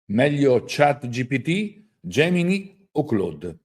Meglio ChatGPT, Gemini o Claude?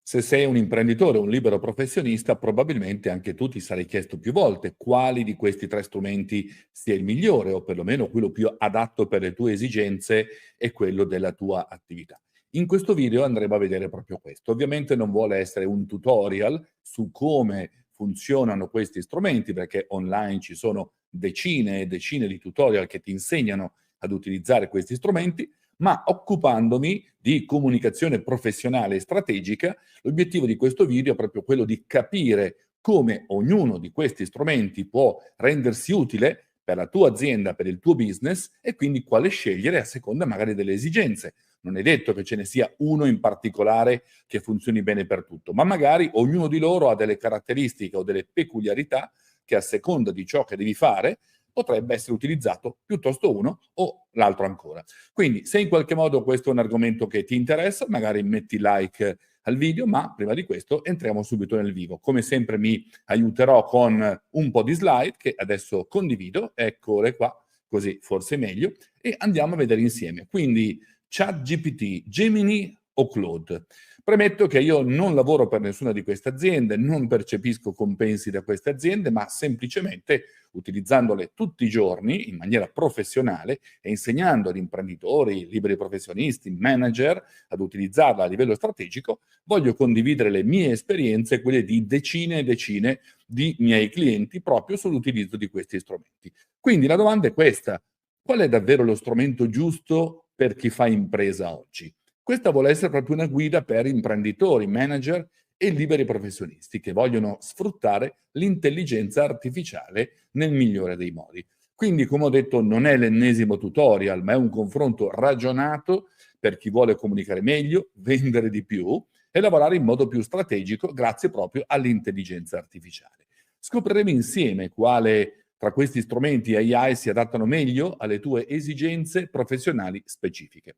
Se sei un imprenditore o un libero professionista, probabilmente anche tu ti sarai chiesto più volte quali di questi tre strumenti sia il migliore o perlomeno quello più adatto per le tue esigenze e quello della tua attività. In questo video andremo a vedere proprio questo. Ovviamente non vuole essere un tutorial su come funzionano questi strumenti, perché online ci sono decine e decine di tutorial che ti insegnano ad utilizzare questi strumenti, ma occupandomi di comunicazione professionale e strategica. L'obiettivo di questo video è proprio quello di capire come ognuno di questi strumenti può rendersi utile per la tua azienda, per il tuo business e quindi quale scegliere a seconda magari delle esigenze. Non è detto che ce ne sia uno in particolare che funzioni bene per tutto, ma magari ognuno di loro ha delle caratteristiche o delle peculiarità che a seconda di ciò che devi fare potrebbe essere utilizzato piuttosto uno o l'altro ancora. Quindi se in qualche modo questo è un argomento che ti interessa, magari metti like al video, ma prima di questo entriamo subito nel vivo. Come sempre mi aiuterò con un po' di slide che adesso condivido, eccole qua, così forse è meglio, e andiamo a vedere insieme. Quindi ChatGPT, Gemini o Claude. Premetto che io non lavoro per nessuna di queste aziende, non percepisco compensi da queste aziende, ma semplicemente utilizzandole tutti i giorni in maniera professionale e insegnando ad imprenditori, liberi professionisti, manager ad utilizzarla a livello strategico, voglio condividere le mie esperienze e quelle di decine e decine di miei clienti proprio sull'utilizzo di questi strumenti. Quindi la domanda è questa: qual è davvero lo strumento giusto per chi fa impresa oggi? Questa vuole essere proprio una guida per imprenditori, manager e liberi professionisti che vogliono sfruttare l'intelligenza artificiale nel migliore dei modi. Quindi, come ho detto, non è l'ennesimo tutorial, ma è un confronto ragionato per chi vuole comunicare meglio, vendere di più e lavorare in modo più strategico grazie proprio all'intelligenza artificiale. Scopriremo insieme quale tra questi strumenti AI si adattano meglio alle tue esigenze professionali specifiche.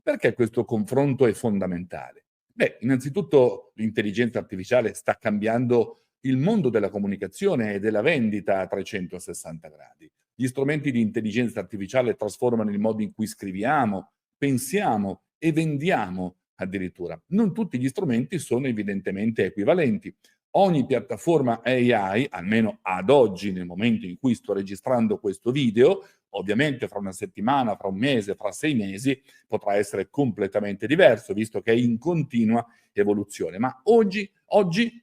Perché questo confronto è fondamentale? Beh, innanzitutto l'intelligenza artificiale sta cambiando il mondo della comunicazione e della vendita a 360 gradi. Gli strumenti di intelligenza artificiale trasformano il modo in cui scriviamo, pensiamo e vendiamo addirittura. Non tutti gli strumenti sono evidentemente equivalenti. Ogni piattaforma AI, almeno ad oggi, nel momento in cui sto registrando questo video, ovviamente fra una settimana, fra un mese, fra 6 mesi, potrà essere completamente diverso, visto che è in continua evoluzione. Ma oggi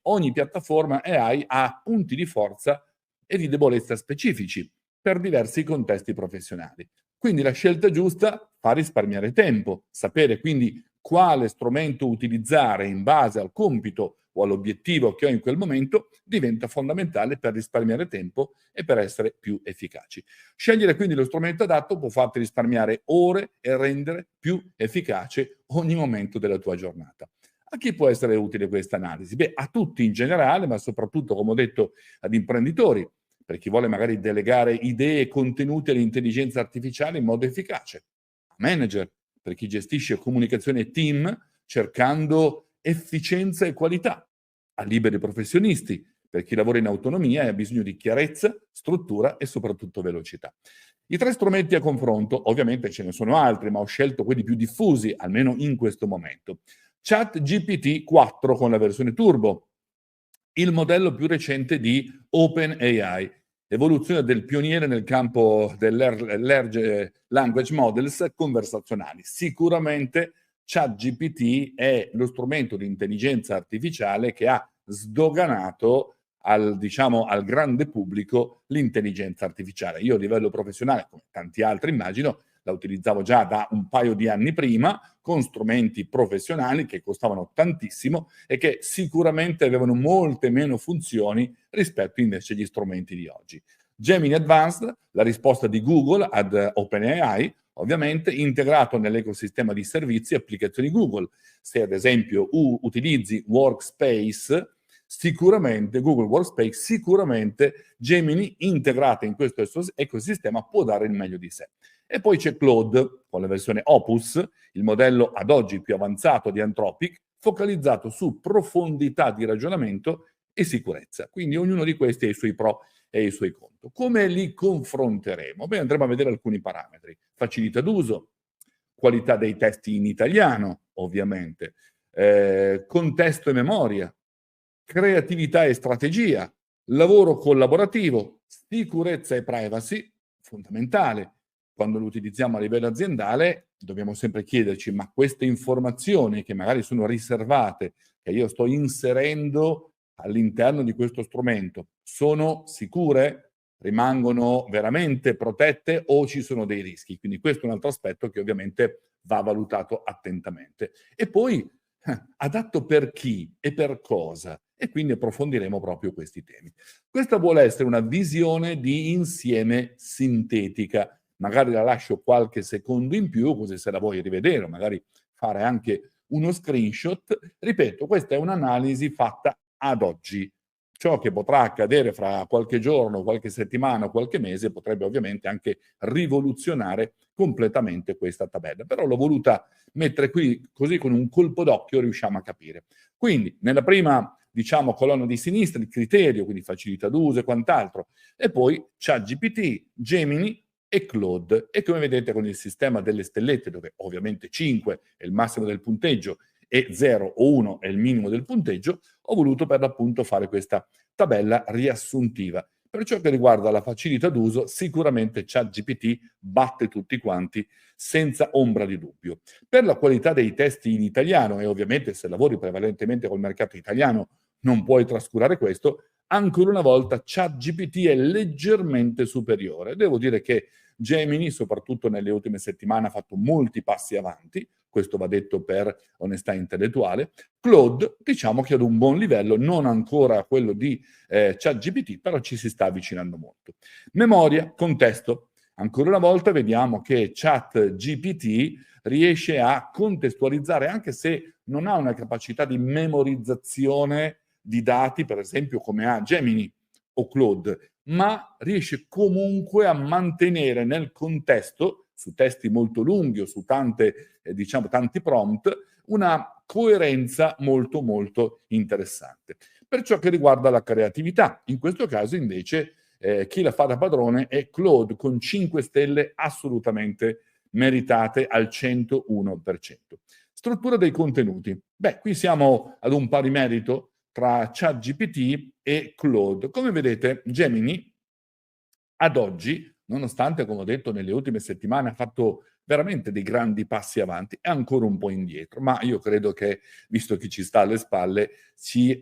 ogni piattaforma AI ha punti di forza e di debolezza specifici per diversi contesti professionali. Quindi la scelta giusta fa risparmiare tempo, sapere quindi quale strumento utilizzare in base al compito o all'obiettivo che ho in quel momento diventa fondamentale per risparmiare tempo e per essere più efficaci. Scegliere quindi lo strumento adatto può farti risparmiare ore e rendere più efficace ogni momento della tua giornata. A chi può essere utile questa analisi? Beh, a tutti in generale, ma soprattutto, come ho detto, ad imprenditori, per chi vuole magari delegare idee e contenuti all'intelligenza artificiale in modo efficace, a manager, per chi gestisce comunicazione e team cercando efficienza e qualità, a liberi professionisti, per chi lavora in autonomia e ha bisogno di chiarezza, struttura e soprattutto velocità. I tre strumenti a confronto, ovviamente ce ne sono altri, ma ho scelto quelli più diffusi, almeno in questo momento. ChatGPT 4 con la versione Turbo, il modello più recente di OpenAI, evoluzione del pioniere nel campo del large language models conversazionali. Sicuramente ChatGPT è lo strumento di intelligenza artificiale che ha sdoganato al grande pubblico l'intelligenza artificiale. Io a livello professionale, come tanti altri immagino, la utilizzavo già da un paio di anni prima con strumenti professionali che costavano tantissimo e che sicuramente avevano molte meno funzioni rispetto invece agli strumenti di oggi. Gemini Advanced, la risposta di Google ad OpenAI, ovviamente integrato nell'ecosistema di servizi e applicazioni Google. Se ad esempio utilizzi Workspace, sicuramente Google Workspace, sicuramente Gemini integrata in questo ecosistema può dare il meglio di sé. E poi c'è Claude con la versione Opus, il modello ad oggi più avanzato di Anthropic, focalizzato su profondità di ragionamento e sicurezza. Quindi ognuno di questi ha i suoi pro e i suoi contro. Come li confronteremo? Beh, andremo a vedere alcuni parametri. Facilità d'uso, qualità dei testi in italiano, ovviamente, contesto e memoria, creatività e strategia, lavoro collaborativo, sicurezza e privacy, fondamentale. Quando lo utilizziamo a livello aziendale dobbiamo sempre chiederci: ma queste informazioni che magari sono riservate, che io sto inserendo all'interno di questo strumento, sono sicure? Rimangono veramente protette o ci sono dei rischi? Quindi questo è un altro aspetto che ovviamente va valutato attentamente. E poi adatto per chi e per cosa? E quindi approfondiremo proprio questi temi. Questa vuole essere una visione di insieme sintetica. Magari la lascio qualche secondo in più, così se la vuoi rivedere, o magari fare anche uno screenshot. Ripeto, questa è un'analisi fatta ad oggi. Ciò che potrà accadere fra qualche giorno, qualche settimana, qualche mese potrebbe ovviamente anche rivoluzionare completamente questa tabella. Però l'ho voluta mettere qui, così con un colpo d'occhio riusciamo a capire. Quindi nella prima, diciamo, colonna di sinistra il criterio, quindi facilità d'uso e quant'altro, e poi ChatGPT, Gemini e Claude. E come vedete con il sistema delle stellette, dove ovviamente 5 è il massimo del punteggio e 0 o 1 è il minimo del punteggio, ho voluto per l'appunto fare questa tabella riassuntiva. Per ciò che riguarda la facilità d'uso, sicuramente ChatGPT batte tutti quanti senza ombra di dubbio. Per la qualità dei testi in italiano, e ovviamente se lavori prevalentemente col mercato italiano non puoi trascurare questo, ancora una volta ChatGPT è leggermente superiore. Devo dire che Gemini, soprattutto nelle ultime settimane, ha fatto molti passi avanti, questo va detto per onestà intellettuale. Claude, diciamo che è ad un buon livello, non ancora quello di ChatGPT, però ci si sta avvicinando molto. Memoria, contesto. Ancora una volta vediamo che ChatGPT riesce a contestualizzare, anche se non ha una capacità di memorizzazione di dati, per esempio come ha Gemini o Claude, ma riesce comunque a mantenere nel contesto, su testi molto lunghi o su diciamo, tanti prompt, una coerenza molto molto interessante. Per ciò che riguarda la creatività, in questo caso invece chi la fa da padrone è Claude con 5 stelle assolutamente meritate al 101%. Struttura dei contenuti. Beh, qui siamo ad un pari merito tra ChatGPT e Claude. Come vedete, Gemini ad oggi, nonostante, come ho detto, nelle ultime settimane ha fatto veramente dei grandi passi avanti, è ancora un po' indietro, ma io credo che, visto chi ci sta alle spalle, ci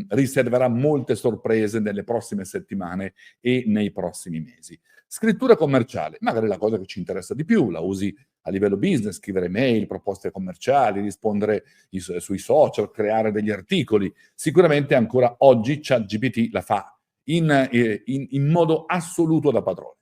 riserverà molte sorprese nelle prossime settimane e nei prossimi mesi. Scrittura commerciale, magari la cosa che ci interessa di più, la usi a livello business, scrivere mail, proposte commerciali, rispondere sui social, creare degli articoli. Sicuramente ancora oggi ChatGPT la fa in modo assoluto da padrone.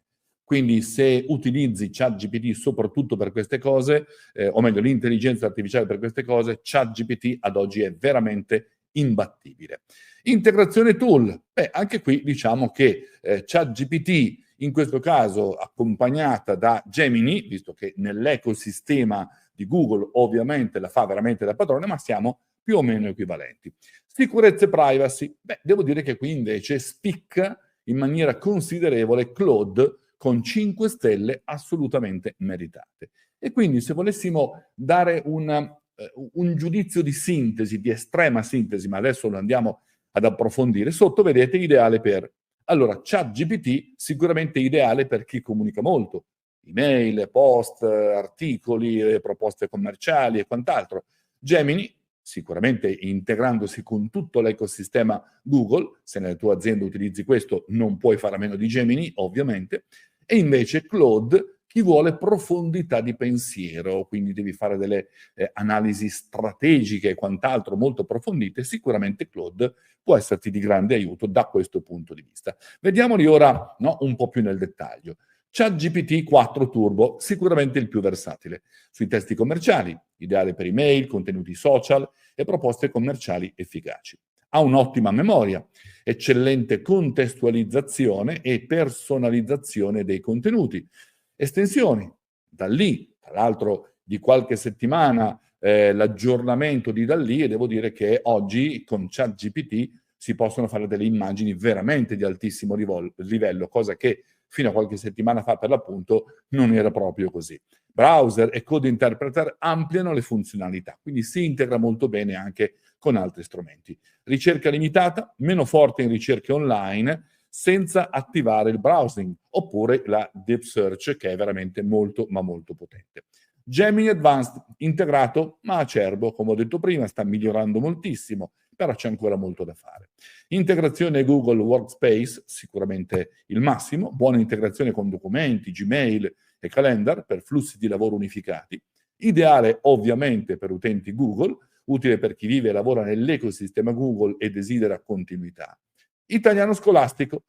Quindi se utilizzi ChatGPT soprattutto per queste cose, o meglio l'intelligenza artificiale per queste cose, ChatGPT ad oggi è veramente imbattibile. Integrazione tool. Beh, anche qui diciamo che ChatGPT in questo caso accompagnata da Gemini, visto che nell'ecosistema di Google ovviamente la fa veramente da padrone, ma siamo più o meno equivalenti. Sicurezza e privacy. Beh, devo dire che qui invece spicca in maniera considerevole Claude con 5 stelle assolutamente meritate. E quindi se volessimo dare un giudizio di sintesi, di estrema sintesi, ma adesso lo andiamo ad approfondire, sotto vedete ideale per. Allora, ChatGPT sicuramente ideale per chi comunica molto, email, post, articoli, proposte commerciali e quant'altro. Gemini, sicuramente integrandosi con tutto l'ecosistema Google, se nella tua azienda utilizzi questo non puoi fare a meno di Gemini, ovviamente, e invece Claude, chi vuole profondità di pensiero, quindi devi fare delle analisi strategiche e quant'altro molto approfondite, sicuramente Claude può esserti di grande aiuto da questo punto di vista. Vediamoli ora un po' più nel dettaglio. ChatGPT 4 Turbo, sicuramente il più versatile. Sui testi commerciali, ideale per email, contenuti social e proposte commerciali efficaci. Ha un'ottima memoria, eccellente contestualizzazione e personalizzazione dei contenuti. Estensioni, da lì, tra l'altro di qualche settimana l'aggiornamento di da lì, e devo dire che oggi con ChatGPT si possono fare delle immagini veramente di altissimo livello, cosa che fino a qualche settimana fa per l'appunto non era proprio così. Browser e code interpreter ampliano le funzionalità, quindi si integra molto bene anche con altri strumenti. Ricerca limitata, meno forte in ricerche online, senza attivare il browsing, oppure la deep search che è veramente molto ma molto potente. Gemini Advanced, integrato ma acerbo, come ho detto prima, sta migliorando moltissimo, però c'è ancora molto da fare. Integrazione Google Workspace, sicuramente il massimo, buona integrazione con documenti, Gmail e Calendar per flussi di lavoro unificati, ideale ovviamente per utenti Google, utile per chi vive e lavora nell'ecosistema Google e desidera continuità. Italiano scolastico,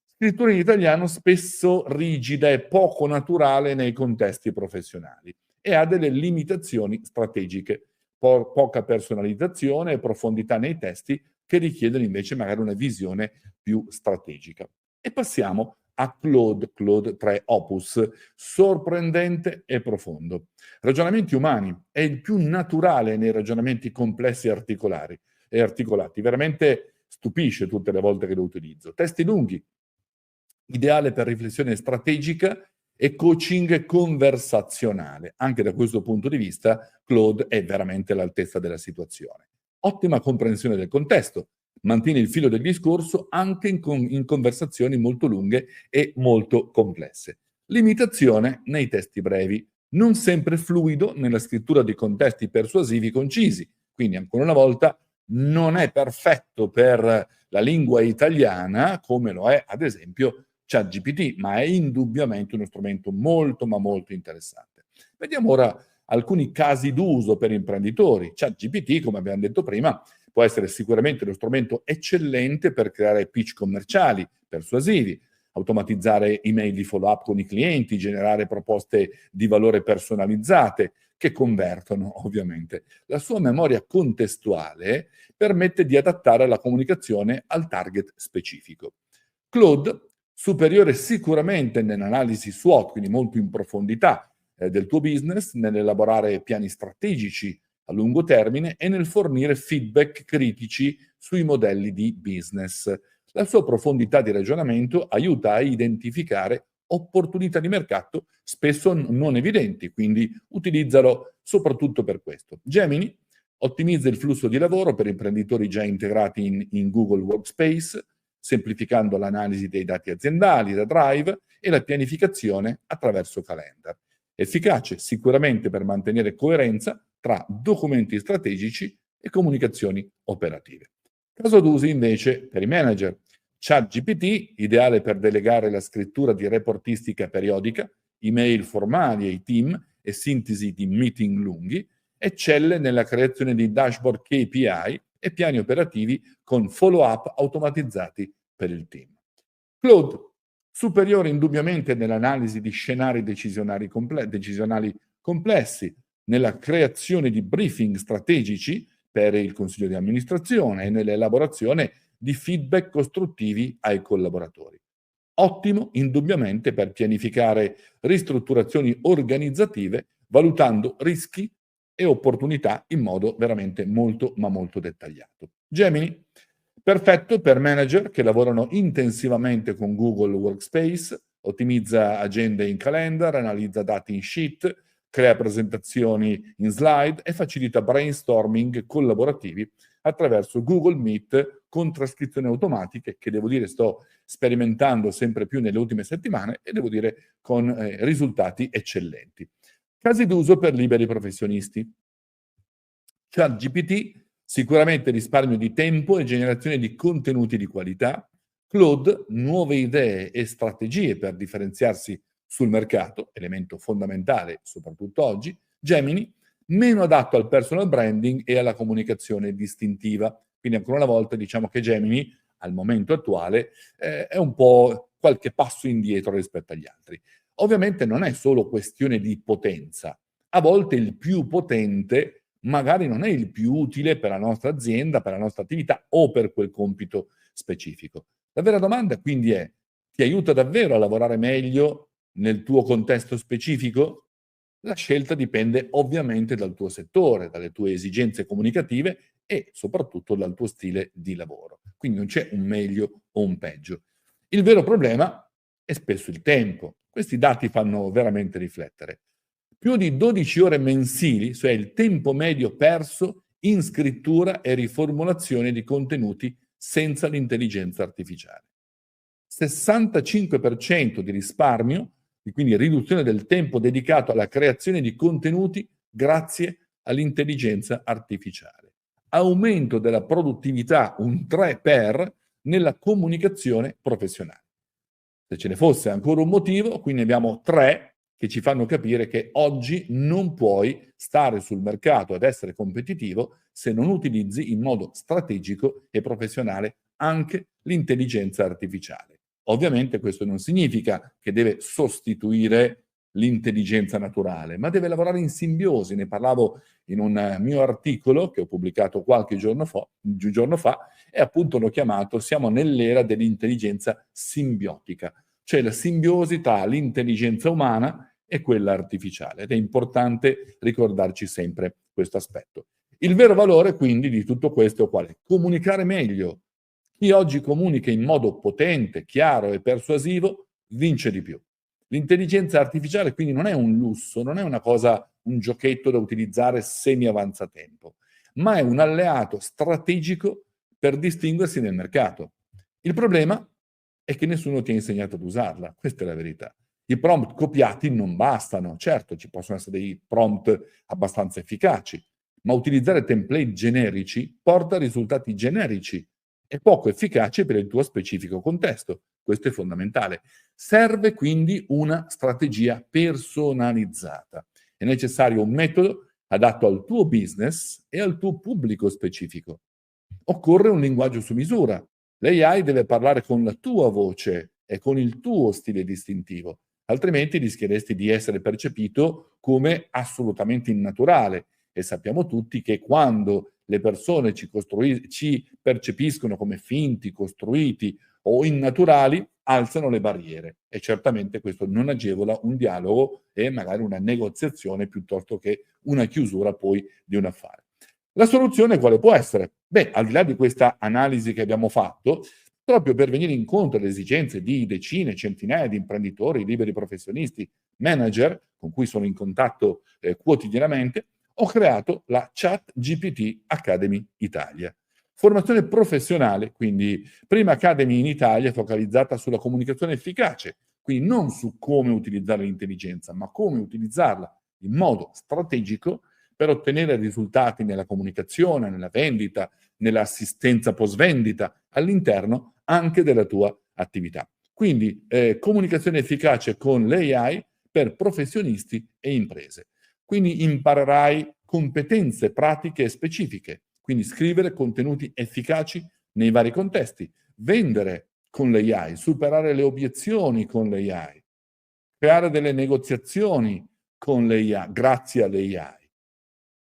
scrittura in italiano spesso rigida e poco naturale nei contesti professionali e ha delle limitazioni strategiche, poca personalizzazione e profondità nei testi che richiedono invece magari una visione più strategica. E passiamo a Claude 3 Opus, sorprendente e profondo. Ragionamenti umani, è il più naturale nei ragionamenti complessi e articolati, veramente stupisce tutte le volte che lo utilizzo. Testi lunghi, ideale per riflessione strategica e coaching conversazionale. Anche da questo punto di vista, Claude è veramente all'altezza della situazione. Ottima comprensione del contesto, mantiene il filo del discorso anche in conversazioni molto lunghe e molto complesse. Limitazione nei testi brevi, non sempre fluido nella scrittura di contesti persuasivi concisi, quindi ancora una volta non è perfetto per la lingua italiana come lo è ad esempio ChatGPT, ma è indubbiamente uno strumento molto ma molto interessante. Vediamo ora alcuni casi d'uso per imprenditori. ChatGPT, come abbiamo detto prima, può essere sicuramente uno strumento eccellente per creare pitch commerciali persuasivi, automatizzare email di follow-up con i clienti, generare proposte di valore personalizzate che convertono ovviamente. La sua memoria contestuale permette di adattare la comunicazione al target specifico. Claude, superiore sicuramente nell'analisi SWOT, quindi molto in profondità del tuo business, nell'elaborare piani strategici a lungo termine e nel fornire feedback critici sui modelli di business. La sua profondità di ragionamento aiuta a identificare opportunità di mercato spesso non evidenti, quindi utilizzalo soprattutto per questo. Gemini ottimizza il flusso di lavoro per imprenditori già integrati in Google Workspace, semplificando l'analisi dei dati aziendali da Drive e la pianificazione attraverso Calendar. Efficace sicuramente per mantenere coerenza tra documenti strategici e comunicazioni operative. Caso d'uso invece per i manager. ChatGPT, ideale per delegare la scrittura di reportistica periodica, email formali ai team e sintesi di meeting lunghi, eccelle nella creazione di dashboard KPI e piani operativi con follow-up automatizzati per il team. Claude, superiore indubbiamente nell'analisi di scenari decisionali complessi, nella creazione di briefing strategici per il consiglio di amministrazione e nell'elaborazione di feedback costruttivi ai collaboratori. Ottimo indubbiamente per pianificare ristrutturazioni organizzative valutando rischi e opportunità in modo veramente molto ma molto dettagliato. Gemini, perfetto per manager che lavorano intensivamente con Google Workspace, ottimizza agende in calendar, analizza dati in sheet, crea presentazioni in slide e facilita brainstorming collaborativi attraverso Google Meet con trascrizioni automatiche che devo dire sto sperimentando sempre più nelle ultime settimane e devo dire con risultati eccellenti. Casi d'uso per liberi professionisti. ChatGPT, sicuramente risparmio di tempo e generazione di contenuti di qualità. Claude, nuove idee e strategie per differenziarsi sul mercato, elemento fondamentale soprattutto oggi. Gemini, meno adatto al personal branding e alla comunicazione distintiva. Quindi ancora una volta diciamo che Gemini, al momento attuale, è un po' qualche passo indietro rispetto agli altri. Ovviamente non è solo questione di potenza. A volte il più potente magari non è il più utile per la nostra azienda, per la nostra attività o per quel compito specifico. La vera domanda quindi è: ti aiuta davvero a lavorare meglio nel tuo contesto specifico? La scelta dipende ovviamente dal tuo settore, dalle tue esigenze comunicative e soprattutto dal tuo stile di lavoro. Quindi non c'è un meglio o un peggio. Il vero problema e spesso il tempo. Questi dati fanno veramente riflettere. Più di 12 ore mensili, cioè il tempo medio perso in scrittura e riformulazione di contenuti senza l'intelligenza artificiale. 65% di risparmio, e quindi riduzione del tempo dedicato alla creazione di contenuti grazie all'intelligenza artificiale. Aumento della produttività un 3 per nella comunicazione professionale. Se ce ne fosse ancora un motivo, quindi abbiamo 3 che ci fanno capire che oggi non puoi stare sul mercato ed essere competitivo se non utilizzi in modo strategico e professionale anche l'intelligenza artificiale. Ovviamente questo non significa che deve sostituire l'intelligenza naturale, ma deve lavorare in simbiosi. Ne parlavo in un mio articolo che ho pubblicato qualche giorno fa e appunto l'ho chiamato "Siamo nell'era dell'intelligenza simbiotica", cioè la simbiosi tra l'intelligenza umana e quella artificiale, ed è importante ricordarci sempre questo aspetto. Il vero valore quindi di tutto questo è quale? Comunicare meglio. Chi oggi comunica in modo potente, chiaro e persuasivo vince di più. L'intelligenza artificiale quindi non è un lusso, non è una cosa, un giochetto da utilizzare semi-avanzatempo, ma è un alleato strategico per distinguersi nel mercato. Il problema è che nessuno ti ha insegnato ad usarla, questa è la verità. I prompt copiati non bastano, certo ci possono essere dei prompt abbastanza efficaci, ma utilizzare template generici porta a risultati generici e poco efficaci per il tuo specifico contesto. Questo è fondamentale. Serve quindi una strategia personalizzata. È necessario un metodo adatto al tuo business e al tuo pubblico specifico. Occorre un linguaggio su misura. L'AI deve parlare con la tua voce e con il tuo stile distintivo, altrimenti rischieresti di essere percepito come assolutamente innaturale. E sappiamo tutti che quando le persone ci percepiscono come finti, costruiti o innaturali, alzano le barriere e certamente questo non agevola un dialogo e magari una negoziazione piuttosto che una chiusura poi di un affare. La soluzione quale può essere? Beh, al di là di questa analisi che abbiamo fatto, proprio per venire incontro alle esigenze di decine, centinaia di imprenditori, liberi professionisti, manager, con cui sono in contatto quotidianamente, ho creato la Chat GPT Academy Italia. Formazione professionale, quindi prima Academy in Italia focalizzata sulla comunicazione efficace, quindi non su come utilizzare l'intelligenza, ma come utilizzarla in modo strategico per ottenere risultati nella comunicazione, nella vendita, nell'assistenza post-vendita, all'interno anche della tua attività. Quindi comunicazione efficace con l'AI per professionisti e imprese. Quindi imparerai competenze pratiche e specifiche, quindi scrivere contenuti efficaci nei vari contesti, vendere con l'AI, superare le obiezioni con l'AI, creare delle negoziazioni con l'AI, grazie all'AI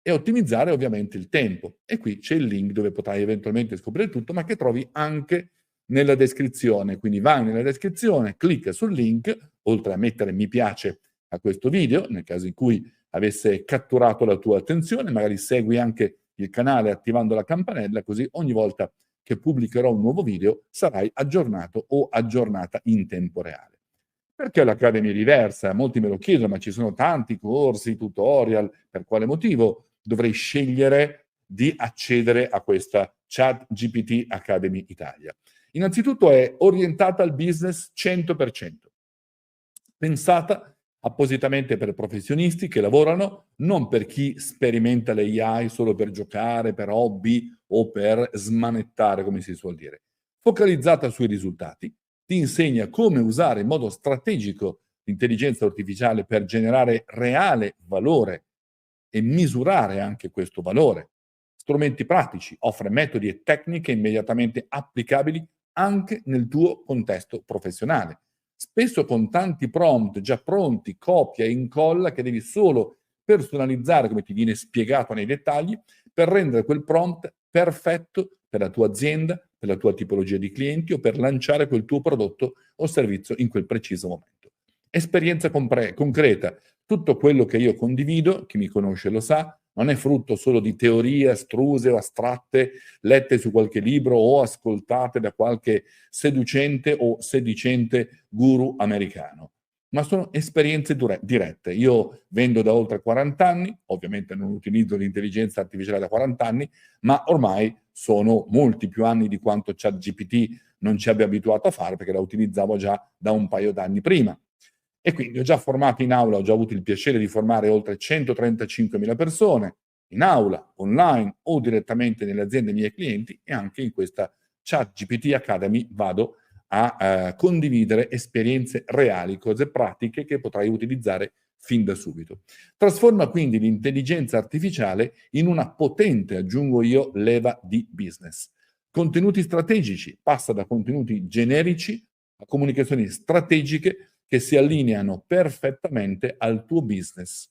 e ottimizzare ovviamente il tempo. E qui c'è il link dove potrai eventualmente scoprire tutto, ma che trovi anche nella descrizione. Quindi vai nella descrizione, clicca sul link, oltre a mettere mi piace a questo video, nel caso in cui avesse catturato la tua attenzione, magari segui anche il canale attivando la campanella, così ogni volta che pubblicherò un nuovo video sarai aggiornato o aggiornata in tempo reale. Perché l'Academy è diversa? Molti me lo chiedono, ma ci sono tanti corsi, tutorial, per quale motivo dovrei scegliere di accedere a questa Chat GPT Academy Italia? Innanzitutto è orientata al business 100%, pensata appositamente per professionisti che lavorano, non per chi sperimenta le AI solo per giocare, per hobby o per smanettare, come si suol dire. Focalizzata sui risultati, ti insegna come usare in modo strategico l'intelligenza artificiale per generare reale valore e misurare anche questo valore. Strumenti pratici, offre metodi e tecniche immediatamente applicabili anche nel tuo contesto professionale. Spesso con tanti prompt già pronti, copia e incolla che devi solo personalizzare, come ti viene spiegato nei dettagli, per rendere quel prompt perfetto per la tua azienda, per la tua tipologia di clienti o per lanciare quel tuo prodotto o servizio in quel preciso momento. Esperienza concreta. Tutto quello che io condivido, chi mi conosce lo sa, non è frutto solo di teorie astruse o astratte lette su qualche libro o ascoltate da qualche seducente o sedicente guru americano, ma sono esperienze dirette. Io vendo da oltre 40 anni, ovviamente non utilizzo l'intelligenza artificiale da 40 anni, ma ormai sono molti più anni di quanto ChatGPT non ci abbia abituato a fare, perché la utilizzavo già da un paio d'anni prima. E quindi ho già formato in aula, ho già avuto il piacere di formare oltre 135.000 persone, in aula, online o direttamente nelle aziende miei clienti, e anche in questa ChatGPT Academy vado a condividere esperienze reali, cose pratiche che potrai utilizzare fin da subito. Trasforma quindi l'intelligenza artificiale in una potente, aggiungo io, leva di business. Contenuti strategici, passa da contenuti generici a comunicazioni strategiche che si allineano perfettamente al tuo business.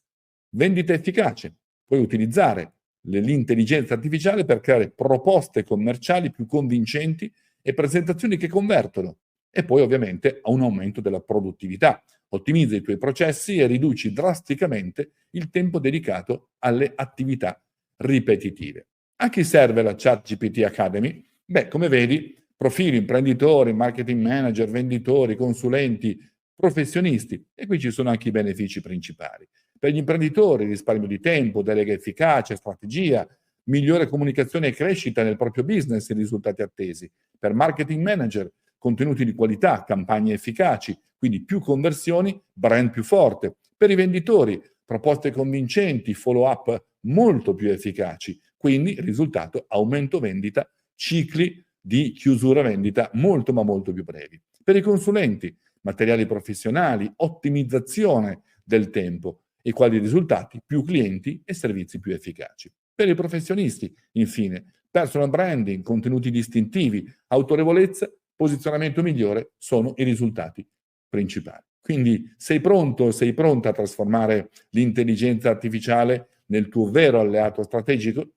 Vendita efficace, puoi utilizzare l'intelligenza artificiale per creare proposte commerciali più convincenti e presentazioni che convertono, e poi ovviamente a un aumento della produttività. Ottimizza i tuoi processi e riduci drasticamente il tempo dedicato alle attività ripetitive. A chi serve la ChatGPT Academy? Beh, come vedi, profili, imprenditori, marketing manager, venditori, consulenti, professionisti, e qui ci sono anche i benefici principali. Per gli imprenditori, risparmio di tempo, delega efficace, strategia, migliore comunicazione e crescita nel proprio business e risultati attesi. Per marketing manager, contenuti di qualità, campagne efficaci, quindi più conversioni, brand più forte. Per i venditori, proposte convincenti, follow-up molto più efficaci, quindi risultato aumento vendita, cicli di chiusura vendita molto ma molto più brevi. Per i consulenti, materiali professionali, ottimizzazione del tempo, e quali risultati? Più clienti e servizi più efficaci. Per i professionisti, infine, personal branding, contenuti distintivi, autorevolezza, posizionamento migliore sono i risultati principali. Quindi sei pronto, sei pronta a trasformare l'intelligenza artificiale nel tuo vero alleato strategico?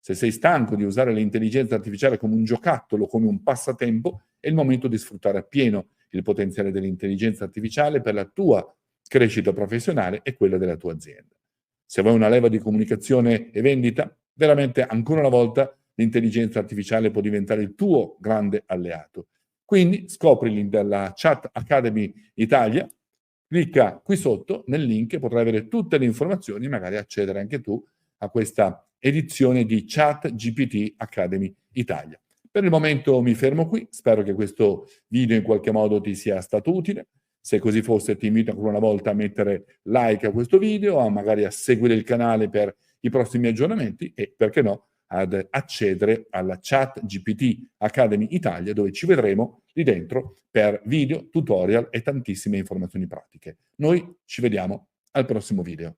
Se sei stanco di usare l'intelligenza artificiale come un giocattolo, come un passatempo, è il momento di sfruttare appieno il potenziale dell'intelligenza artificiale per la tua crescita professionale e quella della tua azienda. Se vuoi una leva di comunicazione e vendita, veramente ancora una volta l'intelligenza artificiale può diventare il tuo grande alleato. Quindi scopri la Chat Academy Italia, clicca qui sotto nel link e potrai avere tutte le informazioni e magari accedere anche tu a questa edizione di Chat GPT Academy Italia. Per il momento mi fermo qui, spero che questo video in qualche modo ti sia stato utile. Se così fosse, ti invito ancora una volta a mettere like a questo video, magari a seguire il canale per i prossimi aggiornamenti e, perché no, ad accedere alla Chat GPT Academy Italia, dove ci vedremo lì dentro per video, tutorial e tantissime informazioni pratiche. Noi ci vediamo al prossimo video.